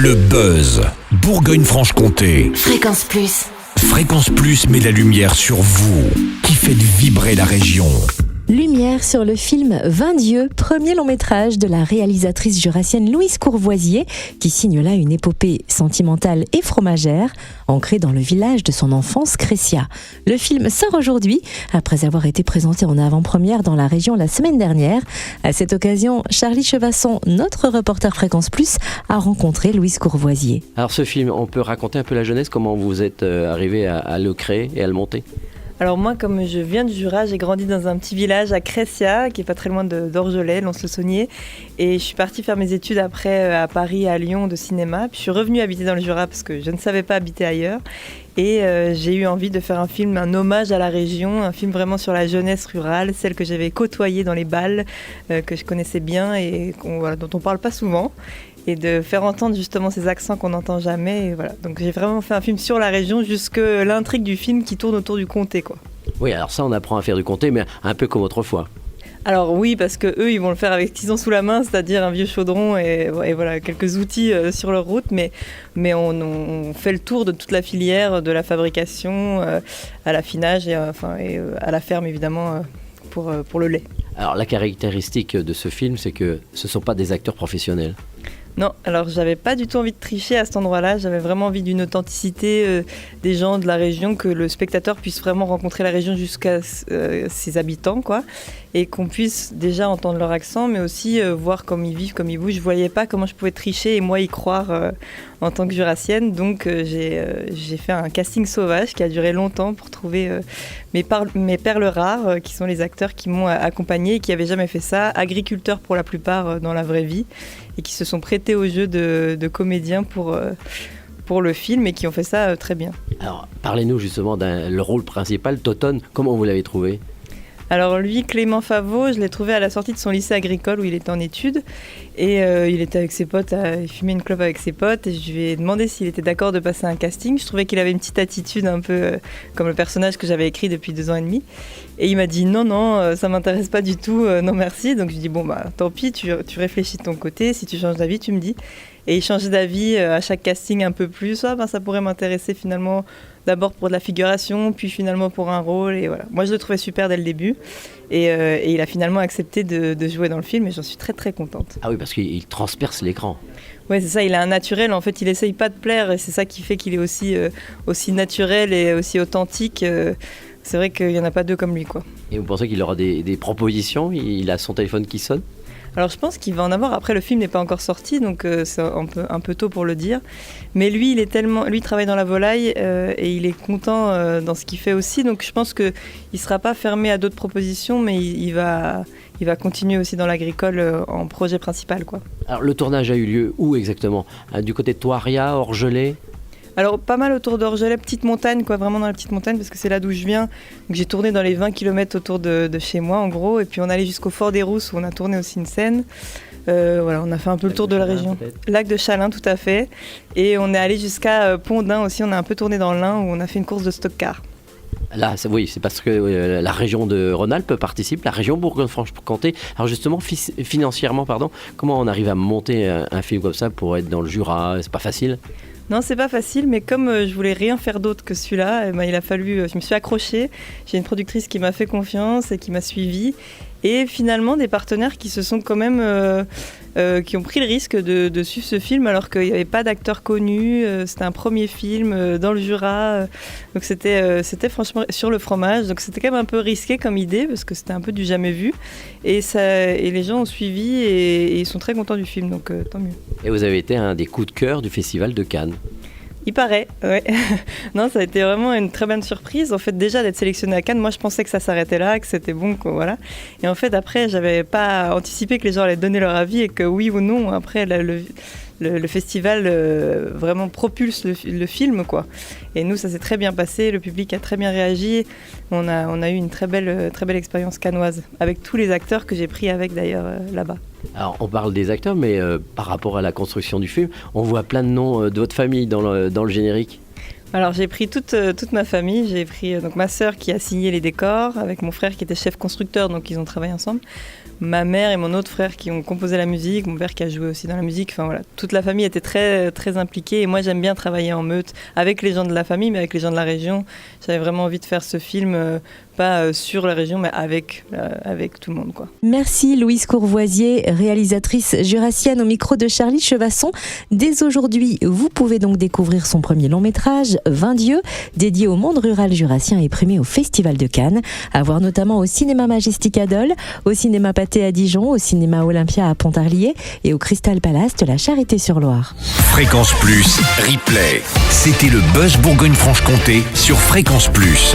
Le buzz, Bourgogne-Franche-Comté. Fréquence Plus. Fréquence Plus met la lumière sur vous, qui faites vibrer la région. Lumière sur le film 20 dieux, premier long métrage de la réalisatrice jurassienne Louise Courvoisier, qui signe là une épopée sentimentale et fromagère, ancrée dans le village de son enfance, Crescia. Le film sort aujourd'hui, après avoir été présenté en avant-première dans la région la semaine dernière. À cette occasion, Charlie Chevasson, notre reporter Fréquence Plus, a rencontré Louise Courvoisier. Alors ce film, on peut raconter un peu la jeunesse, comment vous êtes arrivé à le créer et à le monter ? Alors moi, comme je viens du Jura, j'ai grandi dans un petit village à Crescia, qui est pas très loin d'Orgelet, Lons-le-Saunier. Et je suis partie faire mes études après à Paris, à Lyon, de cinéma. Puis je suis revenue habiter dans le Jura parce que je ne savais pas habiter ailleurs. Et j'ai eu envie de faire un film, un hommage à la région, un film vraiment sur la jeunesse rurale, celle que j'avais côtoyée dans les balles, que je connaissais bien et dont on parle pas souvent. Et de faire entendre justement ces accents qu'on n'entend jamais. Et voilà. Donc j'ai vraiment fait un film sur la région, jusque l'intrigue du film qui tourne autour du comté, quoi. Oui, alors ça, on apprend à faire du comté, mais un peu comme autrefois. Alors oui, parce que eux, ils vont le faire avec ce qu'ils ont sous la main, c'est-à-dire un vieux chaudron et voilà, quelques outils sur leur route. Mais on fait le tour de toute la filière, de la fabrication à l'affinage et à la ferme, évidemment, pour le lait. Alors la caractéristique de ce film, c'est que ce ne sont pas des acteurs professionnels. Non, alors j'avais pas du tout envie de tricher à cet endroit-là, j'avais vraiment envie d'une authenticité des gens de la région, que le spectateur puisse vraiment rencontrer la région jusqu'à ses habitants, quoi, et qu'on puisse déjà entendre leur accent, mais aussi voir comme ils vivent, comme ils bougent. Je voyais pas comment je pouvais tricher et moi y croire en tant que jurassienne, donc j'ai fait un casting sauvage qui a duré longtemps pour trouver mes perles rares, qui sont les acteurs qui m'ont accompagnée et qui n'avaient jamais fait ça, agriculteurs pour la plupart dans la vraie vie, et qui se sont prêtés au jeu de comédiens pour le film et qui ont fait ça très bien. Alors, parlez-nous justement le rôle principal, Totone, comment vous l'avez trouvé ? Alors lui, Clément Favot, je l'ai trouvé à la sortie de son lycée agricole où il était en études et il était avec ses potes, il fumait une clope avec ses potes et je lui ai demandé s'il était d'accord de passer un casting. Je trouvais qu'il avait une petite attitude un peu comme le personnage que j'avais écrit depuis 2 ans et demi et il m'a dit non, ça m'intéresse pas du tout, non merci. Donc je lui ai dit bon bah tant pis, tu réfléchis de ton côté, si tu changes d'avis tu me dis. Et il changeait d'avis à chaque casting un peu plus, ça pourrait m'intéresser finalement. D'abord pour de la figuration, puis finalement pour un rôle. Et voilà. Moi, je le trouvais super dès le début. Et il a finalement accepté de jouer dans le film et j'en suis très très contente. Ah oui, parce qu'il transperce l'écran. Oui, c'est ça, il a un naturel. En fait, il essaye pas de plaire et c'est ça qui fait qu'il est aussi naturel et aussi authentique. C'est vrai qu'il n'y en a pas deux comme lui, quoi. Et vous pensez qu'il aura des propositions ? Il a son téléphone qui sonne ? Alors je pense qu'il va en avoir. Après, le film n'est pas encore sorti, donc c'est un peu tôt pour le dire. Mais lui, il travaille dans la volaille et il est content dans ce qu'il fait aussi. Donc je pense qu'il ne sera pas fermé à d'autres propositions, mais il va continuer aussi dans l'agricole en projet principal, quoi. Alors le tournage a eu lieu où exactement ? Du côté de Thoiria, Orgelet ? Alors pas mal autour d'Orgelet, petite montagne, quoi, vraiment dans la petite montagne, parce que c'est là d'où je viens. Donc, j'ai tourné dans les 20 km autour de chez moi, en gros. Et puis on allait jusqu'au Fort des Rousses, où on a tourné aussi une scène. Voilà, on a fait un peu le tour de la région. Lac de Chalin, tout à fait. Et on est allé jusqu'à Pont-d'Ain aussi, on a un peu tourné dans l'Ain, où on a fait une course de stock-car. Là, oui, c'est parce que la région de Rhône-Alpes participe, la région Bourgogne-Franche-Comté. Alors justement, financièrement, comment on arrive à monter un film comme ça pour être dans le Jura ? C'est pas facile ? Non, c'est pas facile, mais comme je voulais rien faire d'autre que celui-là, il a fallu, je me suis accrochée. J'ai une productrice qui m'a fait confiance et qui m'a suivie. Et finalement, des partenaires qui se sont quand même, qui ont pris le risque de suivre ce film alors qu'il n'y avait pas d'acteurs connus. C'était un premier film dans le Jura. Donc c'était franchement sur le fromage. Donc c'était quand même un peu risqué comme idée parce que c'était un peu du jamais vu. Et les gens ont suivi et ils sont très contents du film. Donc tant mieux. Et vous avez été un des coups de cœur du Festival de Cannes. Il paraît, ouais. Non, ça a été vraiment une très bonne surprise. En fait, déjà d'être sélectionnée à Cannes, moi je pensais que ça s'arrêtait là, que c'était bon, quoi, voilà. Et en fait, après, j'avais pas anticipé que les gens allaient donner leur avis et que oui ou non, après, le festival vraiment propulse le film, quoi. Et nous, ça s'est très bien passé, le public a très bien réagi. On a eu une très belle expérience cannoise, avec tous les acteurs que j'ai pris avec d'ailleurs là-bas. Alors, on parle des acteurs, mais par rapport à la construction du film, on voit plein de noms de votre famille dans le générique. Alors j'ai pris toute ma famille, j'ai pris donc ma sœur qui a signé les décors, avec mon frère qui était chef constructeur, donc ils ont travaillé ensemble, ma mère et mon autre frère qui ont composé la musique, mon père qui a joué aussi dans la musique, enfin voilà, toute la famille était très, très impliquée et moi j'aime bien travailler en meute avec les gens de la famille mais avec les gens de la région. J'avais vraiment envie de faire ce film, pas sur la région mais avec tout le monde, quoi. Merci Louise Courvoisier, réalisatrice jurassienne au micro de Charlie Chevasson. Dès aujourd'hui, vous pouvez donc découvrir son premier long métrage, 20 dieux, dédié au monde rural jurassien et primé au Festival de Cannes. À voir notamment au Cinéma Majestic à Dole, au Cinéma Pathé à Dijon, au Cinéma Olympia à Pontarlier et au Crystal Palace de la Charité-sur-Loire. Fréquence Plus, replay. C'était le Buzz Bourgogne-Franche-Comté sur Fréquence Plus.